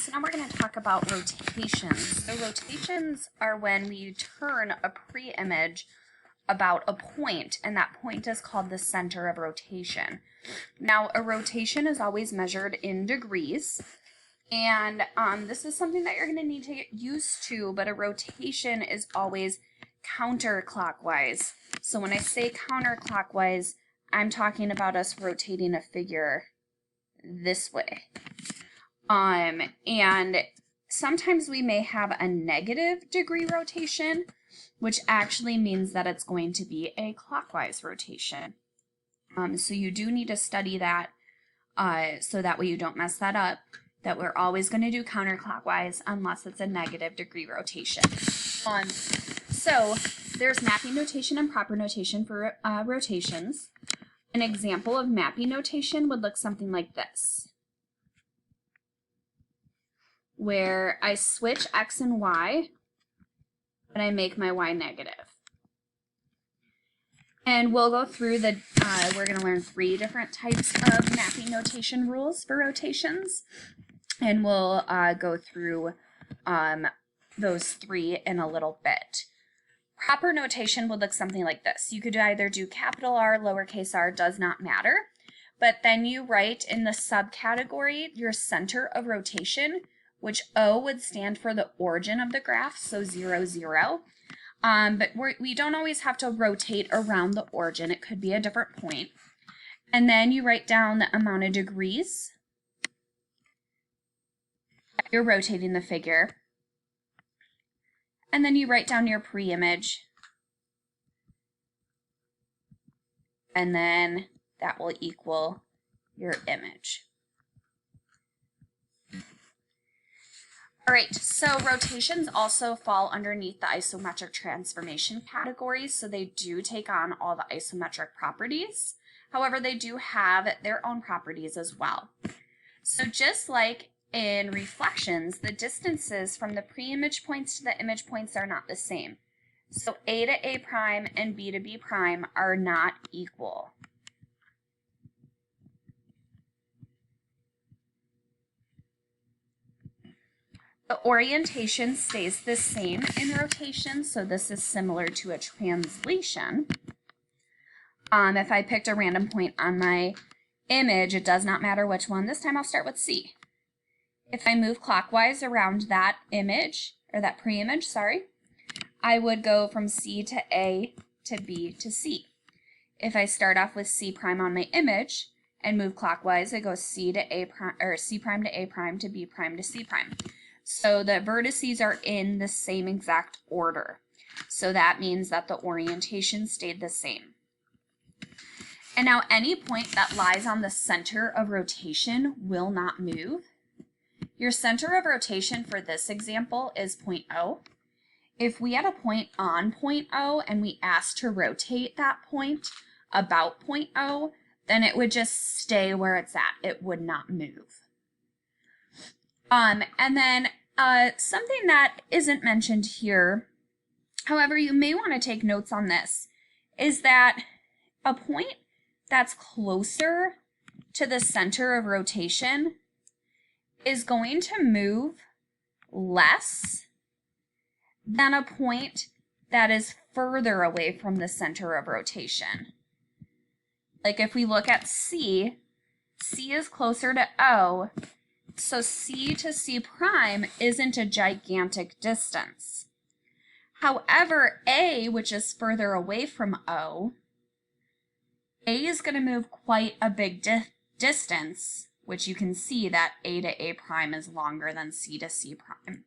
So now we're going to talk about rotations. So rotations are when we turn a pre-image about a point, and that point is called the center of rotation. Now, a rotation is always measured in degrees, and this is something that you're going to need to get used to, but a rotation is always counterclockwise. So when I say counterclockwise, I'm talking about us rotating a figure this way. And sometimes we may have a negative degree rotation, which actually means that it's going to be a clockwise rotation. So you do need to study that so that way you don't mess that up, that we're always going to do counterclockwise unless it's a negative degree rotation. So there's mapping notation and proper notation for rotations. An example of mapping notation would look something like this, where I switch X and Y, but I make my Y negative. And we'll go through the, we're going to learn 3 different types of mapping notation rules for rotations, and we'll go through those 3 in a little bit. Proper notation would look something like this. You could either do capital R, lowercase r, does not matter, but then you write in the subcategory your center of rotation, which O would stand for the origin of the graph, so 0, 0. But we don't always have to rotate around the origin. It could be a different point. And then you write down the amount of degrees that you're rotating the figure. And then you write down your pre-image. And then that will equal your image. All right, so rotations also fall underneath the isometric transformation category, so they do take on all the isometric properties. However, they do have their own properties as well. So just like in reflections, the distances from the pre-image points to the image points are not the same. So A to A prime and B to B prime are not equal. The orientation stays the same in rotation, so this is similar to a translation. If I picked a random point on my image, it does not matter which one. This time I'll start with C. If I move clockwise around that image, or that pre-image, sorry, I would go from C to A to B to C. If I start off with C prime on my image and move clockwise, I go C to A prime, or C prime to A prime to B prime to C prime. So the vertices are in the same exact order. So that means that the orientation stayed the same. And now any point that lies on the center of rotation will not move. Your center of rotation for this example is point O. If we had a point on point O and we asked to rotate that point about point O, then it would just stay where it's at. It would not move. And then something that isn't mentioned here, however, you may want to take notes on this, is that a point that's closer to the center of rotation is going to move less than a point that is further away from the center of rotation. Like if we look at C, C is closer to O, so C to C prime isn't a gigantic distance. However, A, which is further away from O, A is going to move quite a big distance, which you can see that A to A prime is longer than C to C prime.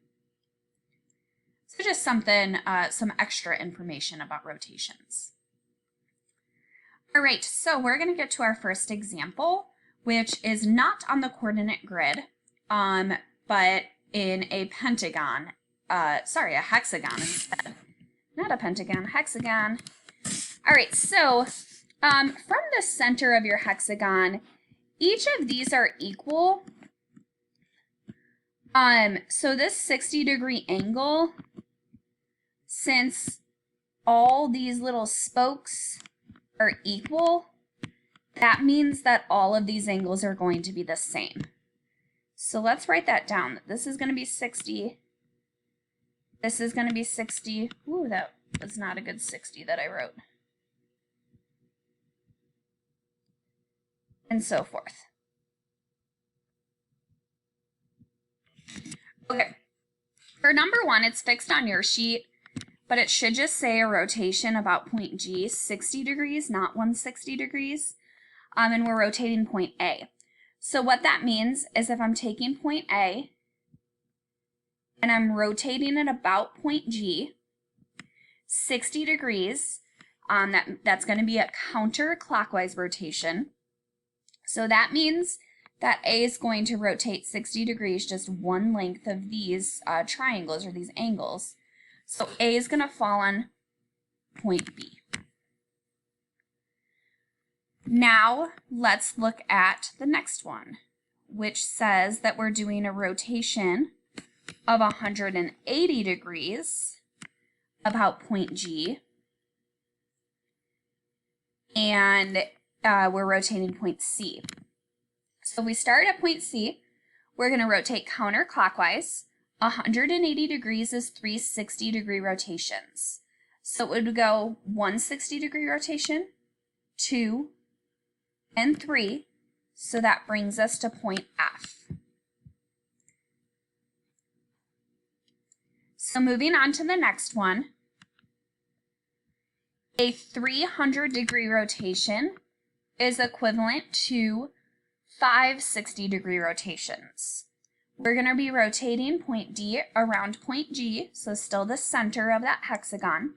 So just something, some extra information about rotations. All right, so we're going to get to our first example, which is not on the coordinate grid, but in a pentagon, a hexagon instead. Not a pentagon, hexagon. All right, so from the center of your hexagon, each of these are equal. So this 60-degree angle, since all these little spokes are equal, that means that all of these angles are going to be the same. So let's write that down. This is going to be 60. This is going to be 60. Ooh, that was not a good 60 that I wrote. And so forth. Okay. For number 1, it's fixed on your sheet, but it should just say a rotation about point G, 60 degrees, not 160 degrees. And we're rotating point A. So what that means is if I'm taking point A and I'm rotating it about point G, 60 degrees, that's going to be a counterclockwise rotation. So that means that A is going to rotate 60 degrees, just one length of these triangles or these angles. So A is going to fall on point B. Now let's look at the next one, which says that we're doing a rotation of 180 degrees about point G, and we're rotating point C. So we start at point C, we're going to rotate counterclockwise. 180 degrees is 3 60-degree rotations. So it would go 1 60-degree rotation, 2, and 3. So that brings us to point F. So moving on to the next one, a 300-degree rotation is equivalent to 5 60-degree rotations. We're going to be rotating point D around point G, so still the center of that hexagon.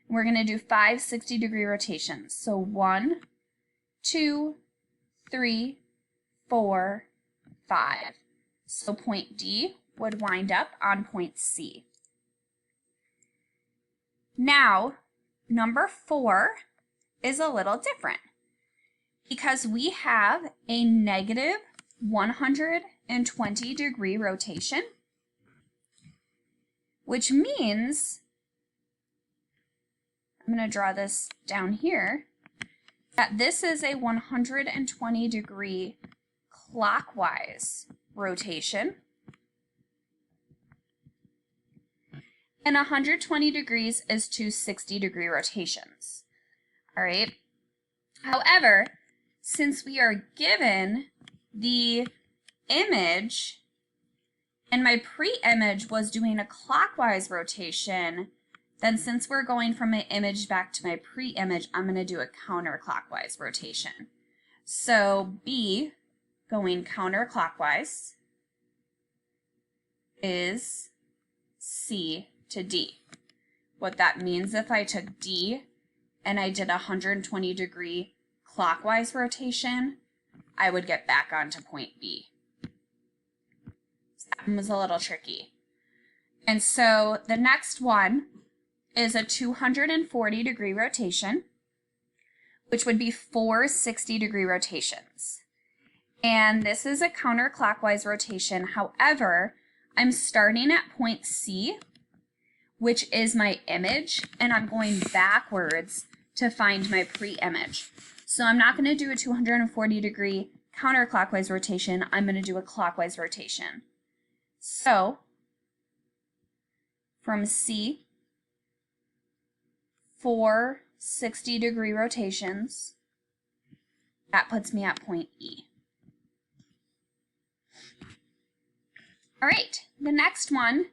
We're going to do 5 60-degree rotations. So 1, 2, 3, 4, 5. So point D would wind up on point C. Now, number 4 is a little different because we have a negative 120-degree rotation, which means, I'm going to draw this down here, that this is a 120-degree clockwise rotation, and 120 degrees is 2 60-degree rotations. All right. However, since we are given the image, and my pre-image was doing a clockwise rotation, then since we're going from my image back to my pre-image, I'm going to do a counterclockwise rotation. So B going counterclockwise is C to D. What that means, if I took D and I did a 120-degree clockwise rotation, I would get back onto point B. So that one was a little tricky. And so the next one is a 240-degree rotation, which would be 4 60-degree rotations. And this is a counterclockwise rotation. However, I'm starting at point C, which is my image, and I'm going backwards to find my pre-image. So I'm not going to do a 240-degree counterclockwise rotation. I'm going to do a clockwise rotation. So from C, 4 60-degree rotations. That puts me at point E. All right, the next one,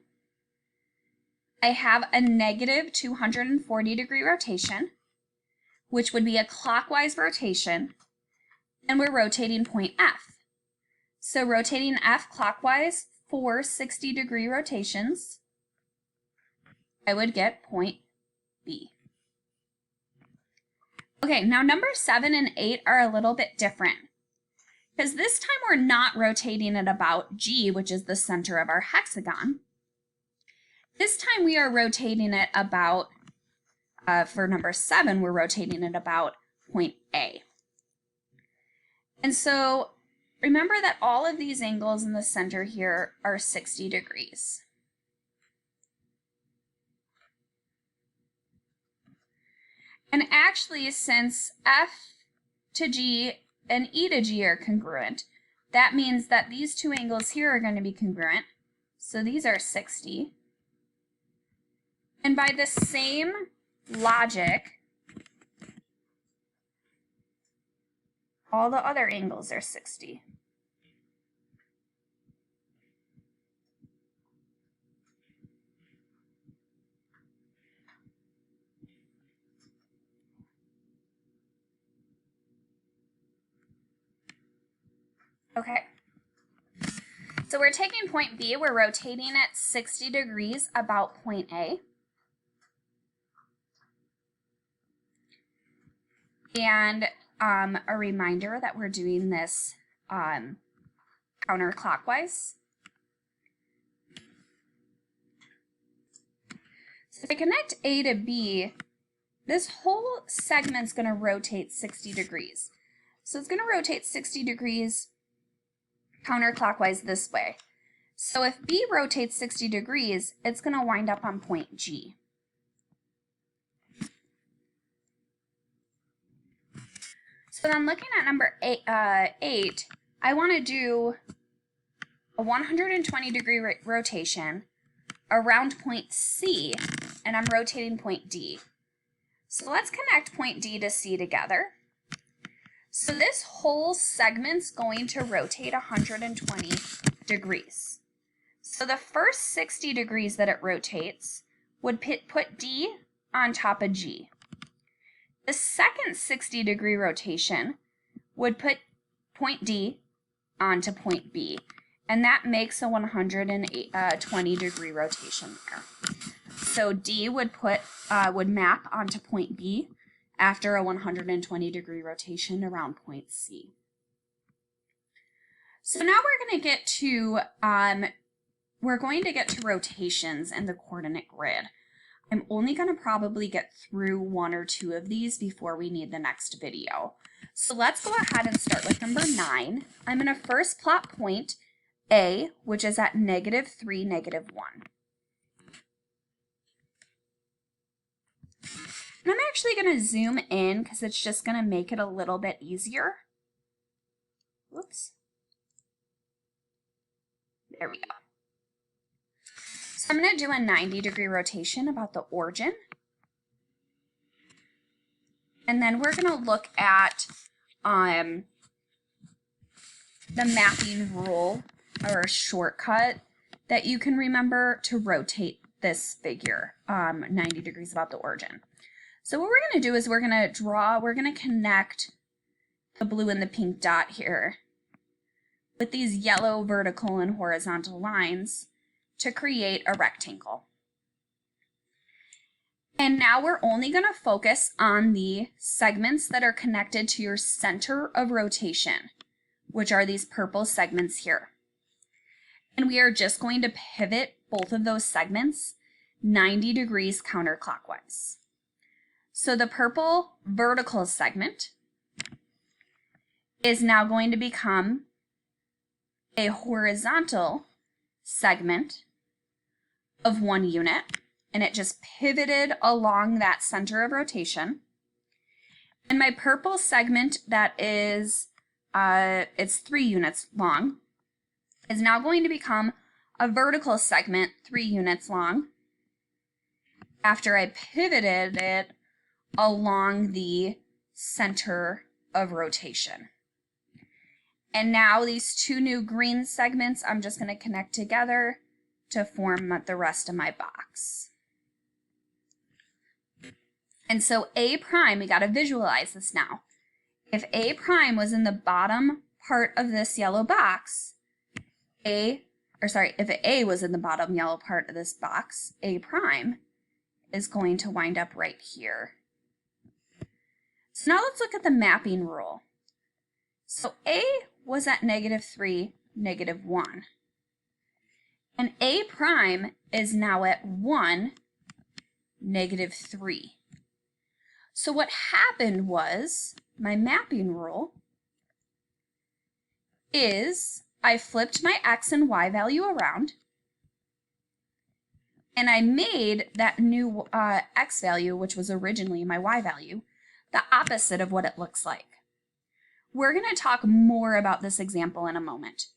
I have a negative 240-degree rotation, which would be a clockwise rotation, and we're rotating point F. So rotating F clockwise, 4 60-degree rotations, I would get point B. Okay, now number 7 and 8 are a little bit different, because this time we're not rotating it about G, which is the center of our hexagon. This time we are rotating it about, for number 7, we're rotating it about point A. And so remember that all of these angles in the center here are 60 degrees. And actually, since F to G and E to G are congruent, that means that these two angles here are going to be congruent. So these are 60. And by the same logic, all the other angles are 60. Okay. So we're taking point B, we're rotating it 60 degrees about point A. And a reminder that we're doing this counterclockwise. So if I connect A to B, this whole segment's going to rotate 60 degrees. So it's going to rotate 60 degrees counterclockwise this way. So if B rotates 60 degrees, it's going to wind up on point G. So then looking at number 8, I want to do a 120 degree rotation around point C, and I'm rotating point D. So let's connect point D to C together. So this whole segment's going to rotate 120 degrees. So the first 60 degrees that it rotates would put D on top of G. The second 60 degree rotation would put point D onto point B, and that makes a 120 degree rotation there. So D would map onto point B after a 120 degree rotation around point C. So now we're going to get to rotations in the coordinate grid. I'm only going to probably get through one or two of these before we need the next video. So let's go ahead and start with number 9. I'm going to first plot point A, which is at -3, -1. And I'm actually going to zoom in because it's just going to make it a little bit easier. Whoops. There we go. So I'm going to do a 90 degree rotation about the origin. And then we're going to look at the mapping rule or a shortcut that you can remember to rotate this figure 90 degrees about the origin. So what we're going to do is we're going to connect the blue and the pink dot here with these yellow vertical and horizontal lines to create a rectangle. And now we're only going to focus on the segments that are connected to your center of rotation, which are these purple segments here. And we are just going to pivot both of those segments 90 degrees counterclockwise. So the purple vertical segment is now going to become a horizontal segment of 1 unit, and it just pivoted along that center of rotation. And my purple segment that is, it's 3 units long, is now going to become a vertical segment 3 units long after I pivoted it along the center of rotation. And now these 2 new green segments I'm just going to connect together to form the rest of my box. And so A prime, we got to visualize this now. If A prime was in the bottom part of this yellow box, if A was in the bottom yellow part of this box, A prime is going to wind up right here. So now let's look at the mapping rule. So A was at -3, -1. And A prime is now at 1, -3. So what happened was, my mapping rule is I flipped my X and Y value around, and I made that new X value, which was originally my Y value, the opposite of what it looks like. We're going to talk more about this example in a moment.